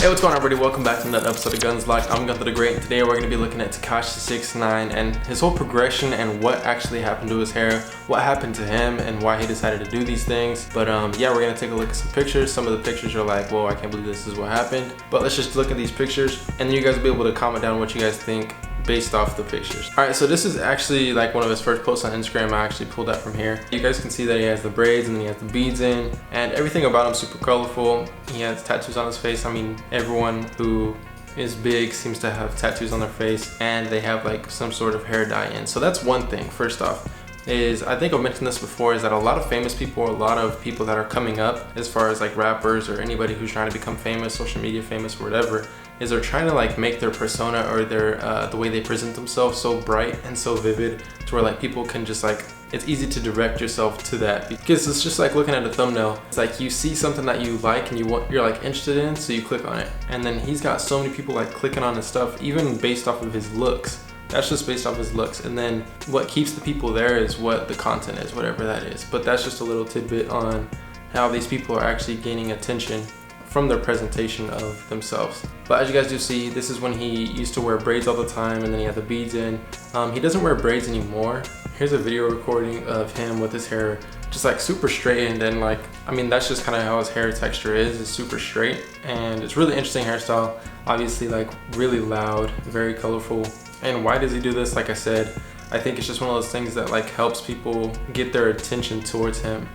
Hey, what's going on, everybody? Welcome back to another episode of Guns Locked. I'm Gunther the Great, and today we're going to be looking at Tekashi 6ix9ine and his whole progression and what actually happened to his hair, what happened to him, and why he decided to do these things. But yeah, we're going to take a look at some pictures. Some of the pictures are like, whoa, I can't believe this is what happened. But let's just look at these pictures, and then you guys will be able to comment down what you guys think based off the pictures. Alright, so this is actually like one of his first posts on Instagram. I actually pulled that from here. You guys can see that he has the braids and then he has the beads in, and everything about him super colorful. He has tattoos on his face. I mean, everyone who is big seems to have tattoos on their face, and they have like some sort of hair dye in. So that's one thing. First off, is I think I've mentioned this before, is that a lot of famous people, a lot of people that are coming up as far as like rappers or anybody who's trying to become famous, social media famous or whatever, is they're trying to like make their persona or their the way they present themselves so bright and so vivid to where like people can just like, it's easy to direct yourself to that, because it's just like looking at a thumbnail. It's like you see something that you like and you're like interested in, so you click on it, and then he's got so many people like clicking on his stuff even based off of his looks. That's just based off his looks, and then what keeps the people there is what the content is, whatever that is. But that's just a little tidbit on how these people are actually gaining attention from their presentation of themselves. But as you guys do see, this is when he used to wear braids all the time, and then he had the beads in. He doesn't wear braids anymore. Here's a video recording of him with his hair just like super straightened, and like, I mean, that's just kind of how his hair texture is. It's super straight, and it's really interesting hairstyle. Obviously like really loud, very colorful. And why does he do this? Like I said, I think it's just one of those things that like helps people get their attention towards him.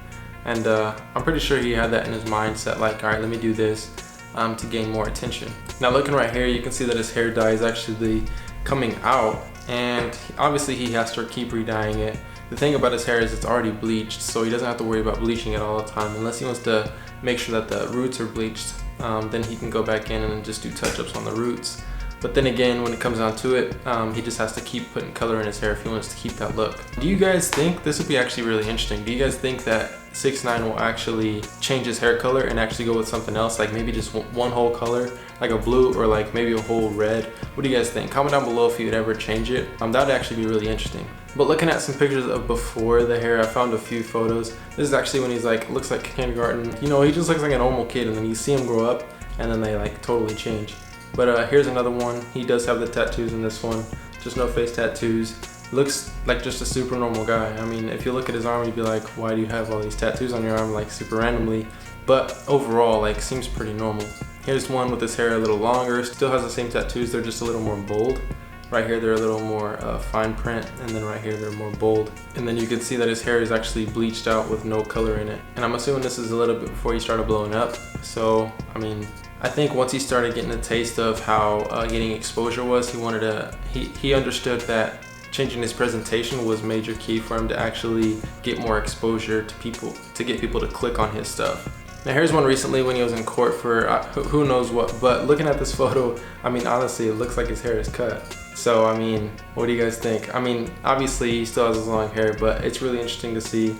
And I'm pretty sure he had that in his mindset, like, all right, let me do this to gain more attention. Now looking right here, you can see that his hair dye is actually coming out, and obviously he has to keep re-dyeing it. The thing about his hair is it's already bleached, so he doesn't have to worry about bleaching it all the time, unless he wants to make sure that the roots are bleached. Then he can go back in and just do touch-ups on the roots. But then again, when it comes down to it, he just has to keep putting color in his hair if he wants to keep that look. Do you guys think, this would be actually really interesting, do you guys think that 6ix9ine will actually change his hair color and actually go with something else, like maybe just one whole color, like a blue, or like maybe a whole red? What do you guys think? Comment down below if you'd ever change it. That would actually be really interesting. But looking at some pictures of before the hair, I found a few photos. This is actually when he's like, looks like kindergarten. You know, he just looks like a normal kid, and then you see him grow up, and then they like totally change. But here's another one. He does have the tattoos in this one, just no face tattoos. Looks like just a super normal guy. I mean, if you look at his arm, you'd be like, why do you have all these tattoos on your arm, like super randomly? But overall, like, seems pretty normal. Here's one with his hair a little longer, still has the same tattoos, they're just a little more bold. Right here, they're a little more fine print, and then right here, they're more bold. And then you can see that his hair is actually bleached out with no color in it. And I'm assuming this is a little bit before he started blowing up. So, I mean, I think once he started getting a taste of how getting exposure was, he understood that changing his presentation was major key for him to actually get more exposure to people, to get people to click on his stuff. Now here's one recently when he was in court for who knows what, but looking at this photo, I mean, honestly, it looks like his hair is cut. So, I mean, what do you guys think? I mean, obviously he still has his long hair, but it's really interesting to see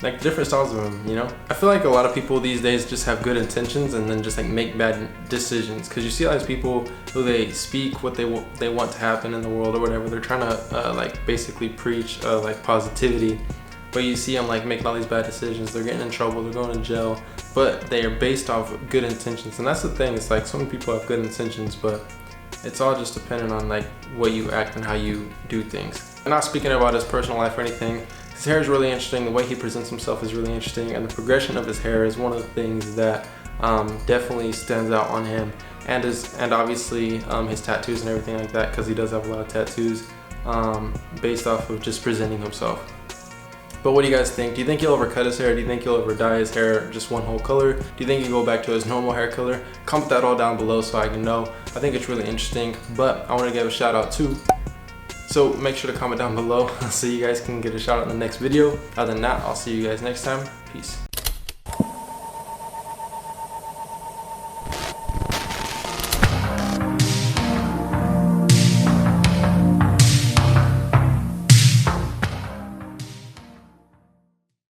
like different styles of him, you know? I feel like a lot of people these days just have good intentions and then just like make bad decisions, because you see all these people who they speak what they want to happen in the world or whatever. They're trying to like basically preach like positivity, but you see them like making all these bad decisions. They're getting in trouble, they're going to jail, but they are based off of good intentions. And that's the thing, it's like so many people have good intentions, but it's all just dependent on like what you act and how you do things. I'm not speaking about his personal life or anything. His hair is really interesting, the way he presents himself is really interesting, and the progression of his hair is one of the things that definitely stands out on him, and obviously his tattoos and everything like that, because he does have a lot of tattoos based off of just presenting himself. But what do you guys think? Do you think he'll ever cut his hair? Do you think he'll ever dye his hair just one whole color? Do you think he'll go back to his normal hair color? Comment that all down below so I can know. I think it's really interesting, but I want to give a shout out too. So make sure to comment down below so you guys can get a shout out in the next video. Other than that, I'll see you guys next time. Peace.